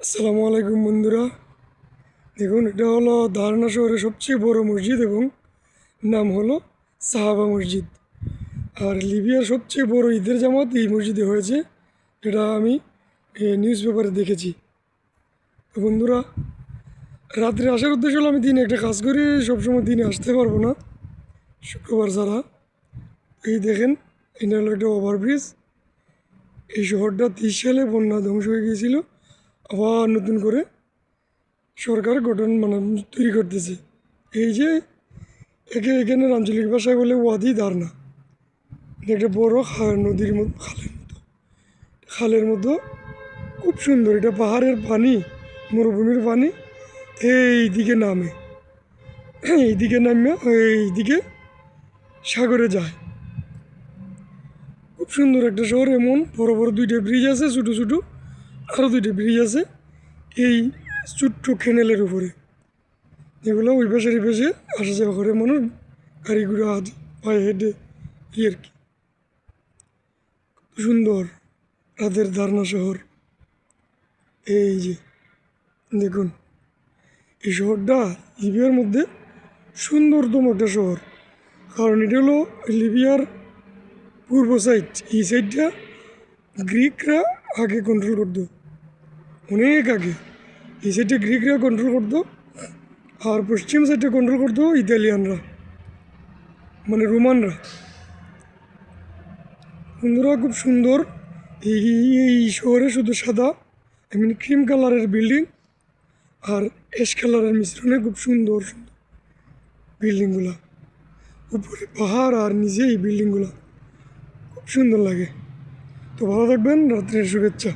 আসসালামু আলাইকুম বন্ধুরা। দেখুন, এটা হলো দারনা শহরের সবচেয়ে বড় মসজিদ এবং নাম হলো সাহাবা মসজিদ। আর লিবিয়ার সবচেয়ে বড় ঈদের জামাত এই মসজিদে হয়েছে, যেটা আমি নিউজ পেপারে দেখেছি। তো বন্ধুরা, রাত্রে আসার উদ্দেশ্য হলো আমি দিনে একটা কাজ করি, সবসময় দিনে আসতে পারবো না, শুক্রবার ছাড়া। এই দেখেন, এটা হলো একটা ওভারব্রিজ। এই শহরটা 30 সালে বন্যা ধ্বংস হয়ে গিয়েছিল, আবার নতুন করে সরকার গঠন তৈরি করতেছে। এই যে এখানের আঞ্চলিক ভাষায় বলে ওয়াদি দারনা। এটা একটা বড় নদীর মতো, খালের মতো, খুব সুন্দর। এটা পাহাড়ের পানি, মরুভূমির পানি এই দিকে নামে, এইদিকে নামে এইদিকে সাগরে যায়। খুব সুন্দর একটা শহর। এমন বড় বড় দুইটা ব্রিজ আছে, ছোটো ছোটো আরও দুইটা ব্রিজ আছে এই ছোট্ট ক্যানেলের উপরে, এগুলো ওই পাশের এই পাশে আসা যাওয়া করে মানুষ, গাড়ি ঘোড়া পায়ে হেঁটে আর কি। সুন্দর রাতের দারনা শহর। এই যে দেখুন, এই শহরটা লিবিয়ার মধ্যে সুন্দরতম একটা শহর, কারণ এটা হলো লিবিয়ার পূর্ব সাইড। এই সাইডটা গ্রিকরা আগে কন্ট্রোল করতো, অনেক আগে। এই সাইডটা গ্রিকরা কন্ট্রোল করতো, আর পশ্চিম সাইডটা কন্ট্রোল করতো ইতালিয়ানরা, মানে রোমানরা। বন্ধুরা, খুব সুন্দর। এই এই শহরে শুধু সাদা, ক্রিম কালারের বিল্ডিং আর অ্যাশ কালারের মিশ্রণে খুব সুন্দর সুন্দর বিল্ডিংগুলো। উপরে পাহাড় আর নিচে এই বিল্ডিংগুলো খুব সুন্দর লাগে। তো ভালো থাকবেন, রাত্রের শুভেচ্ছা।